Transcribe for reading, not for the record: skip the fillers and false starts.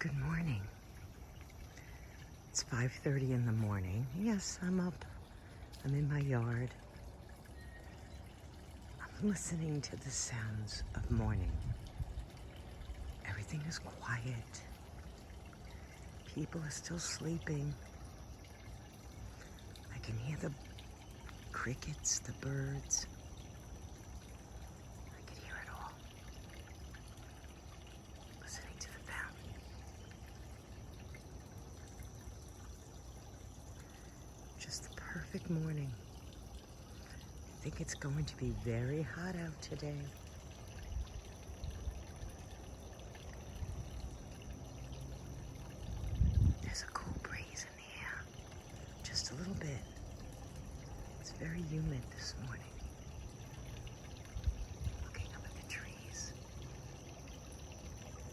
Good morning. It's 5:30 in the morning. Yes, I'm up. I'm in my yard. I'm listening to the sounds of morning. Everything is quiet. People are still sleeping. I can hear the crickets, the birds. I can hear it all. Listening to the fountain. Just the perfect morning. I think it's going to be very hot out today. There's a cool breeze in the air. Just a little bit. It's very humid this morning.